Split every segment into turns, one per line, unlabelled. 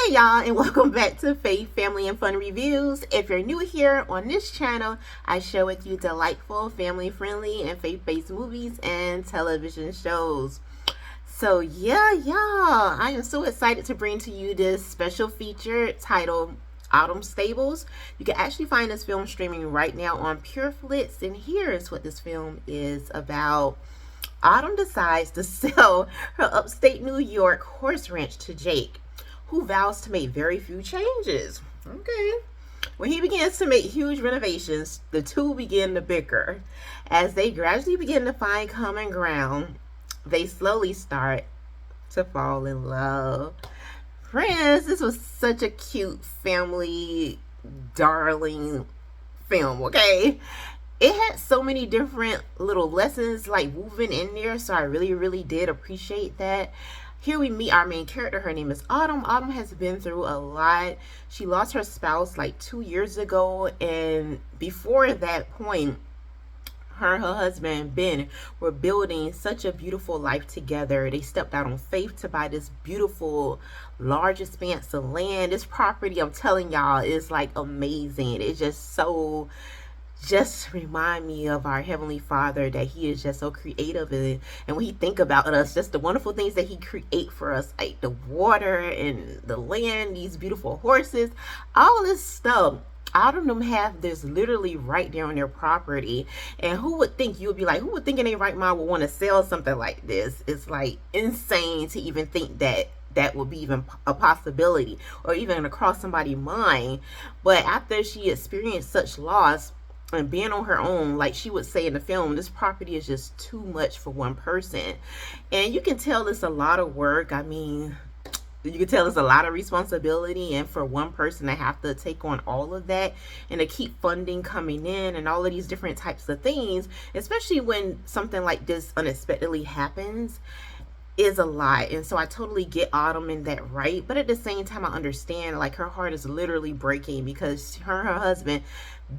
Hey y'all, and welcome back to Faith, Family, and Fun Reviews. If you're new here on this channel, I share with you delightful, family-friendly, and faith-based movies and television shows. So yeah, y'all, I am so excited to bring to you this special feature titled Autumn Stables. You can actually find this film streaming right now on PureFlix, and here's what this film is about. Autumn decides to sell her upstate New York horse ranch to Jake, who vows to make very few changes. Okay. When he begins to make huge renovations, the two begin to bicker. As they gradually begin to find common ground, they slowly start to fall in love. Friends, this was such a cute family darling film, okay? It had so many different little lessons like woven in there, so I really did appreciate that. Here we meet our main character. Her name is Autumn. Autumn has been through a lot. She lost her spouse like 2 years ago, and before that point, her and her husband Ben were building such a beautiful life together. They stepped out on faith to buy this beautiful large expanse of land. This property, I'm telling y'all, is like amazing. It's just remind me of our Heavenly Father, that He is just so creative, and when He think about us, just the wonderful things that He create for us, like the water and the land, these beautiful horses, all this stuff. All of them have this literally right there on their property. And who would think, you would be like, who would think in their right mind would want to sell something like this? It's like insane to even think that that would be even a possibility or even across somebody's mind. But after she experienced such loss and being on her own, like she would say in the film, this property is just too much for one person. And you can tell it's a lot of work. I mean, you can tell it's a lot of responsibility, and for one person to have to take on all of that and to keep funding coming in and all of these different types of things, especially when something like this unexpectedly happens, is a lot. And so I totally get Autumn in that, right? But at the same time, I understand, like, her heart is literally breaking because her and her husband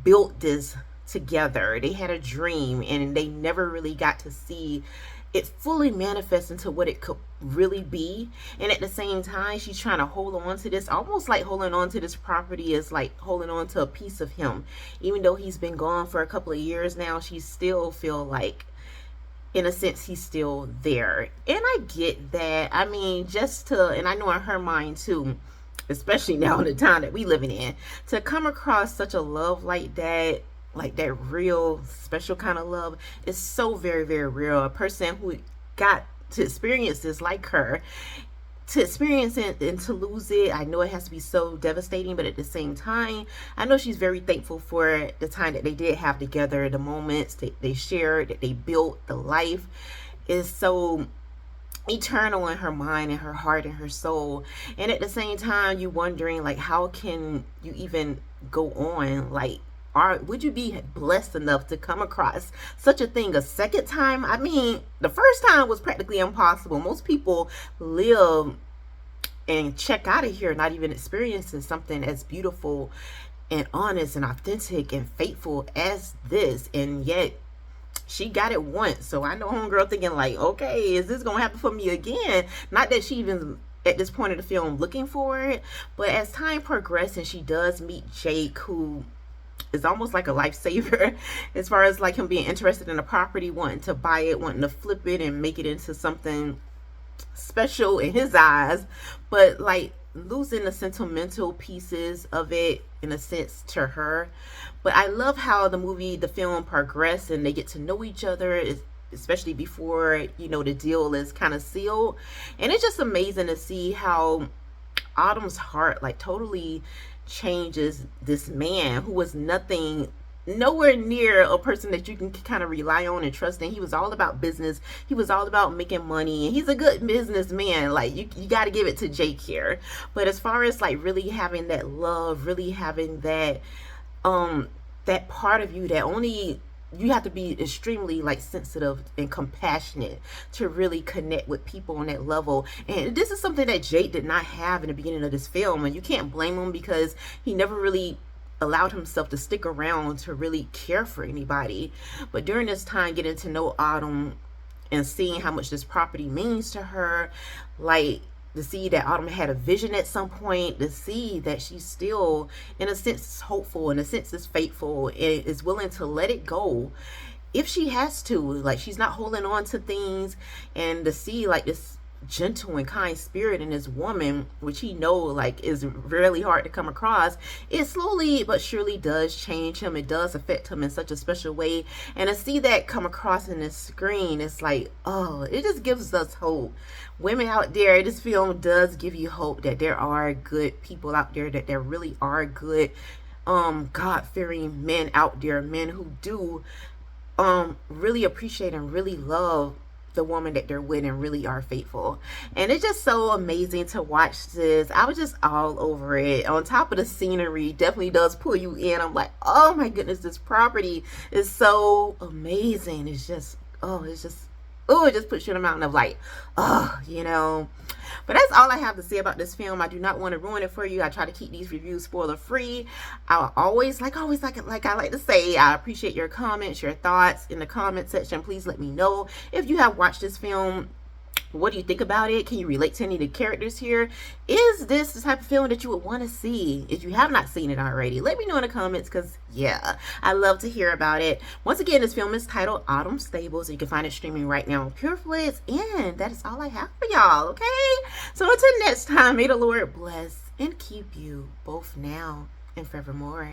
built this together. They had a dream and they never really got to see it fully manifest into what it could really be. And at the same time, she's trying to hold on to this, almost like holding on to this property is like holding on to a piece of him. Even though he's been gone for a couple of years now, she still feel like, in a sense, he's still there. And I get that. I mean, and I know in her mind too, especially now in the time that we living in, to come across such a love like that real special kind of love, is so very real. A person who got to experience this like her, to experience it and to lose it, I know it has to be so devastating, but at the same time, I know she's very thankful for the time that they did have together, the moments that they shared, that they built. The life is so eternal in her mind and her heart and her soul. And at the same time, you wondering, like, how can you even go on? Like, would you be blessed enough to come across such a thing a second time? I mean, the first time was practically impossible. Most people live and check out of here not even experiencing something as beautiful and honest and authentic and faithful as this. And yet she got it once. So I know homegirl thinking like, okay, is this gonna happen for me again? Not that she even at this point of the film looking for it, but as time progresses, she does meet Jake, who is almost like a lifesaver as far as like him being interested in the property, wanting to buy it, wanting to flip it and make it into something special in his eyes, but like losing the sentimental pieces of it in a sense to her. But I love how the film progressed and they get to know each other, especially before, the deal is kind of sealed. And it's just amazing to see how Autumn's heart like totally changes this man who was nowhere near a person that you can kind of rely on and trust in. He was all about business. He was all about making money, and he's a good businessman. Like, you got to give it to Jake here. But as far as like really having that love, really having that that part of you that only you have to be extremely like sensitive and compassionate to really connect with people on that level. And this is something that Jake did not have in the beginning of this film, and you can't blame him because he never really allowed himself to stick around to really care for anybody. But during this time, getting to know Autumn and seeing how much this property means to her, like to see that Autumn had a vision at some point, to see that she's still, in a sense, hopeful, in a sense, is faithful, and is willing to let it go if she has to. Like, she's not holding on to things, and to see like this gentle and kind spirit in this woman, which he know like is really hard to come across, it slowly but surely does change him. It does affect him in such a special way, and to see that come across in the screen, it's like, oh, it just gives us hope. Women out there, this film does give you hope that there are good people out there, that there really are good God-fearing men out there, men who do really appreciate and really love the woman that they're with and really are faithful. And it's just so amazing to watch this. I was just all over it. On top of the scenery, definitely does pull you in. I'm like, oh my goodness, this property is so amazing. It's just, it just puts you in a mountain of like, But that's all I have to say about this film. I do not want to ruin it for you. I try to keep these reviews spoiler free. I always, like I like to say, I appreciate your comments, your thoughts in the comment section. Please let me know if you have watched this film. What do you think about it? Can you relate to any of the characters here? Is this the type of film that you would want to see if you have not seen it already? Let me know in the comments, because yeah, I love to hear about it. Once again, this film is titled Autumn Stables, and you can find it streaming right now on Pureflix. And that is all I have for y'all, okay? So until next time, may the Lord bless and keep you both now and forevermore.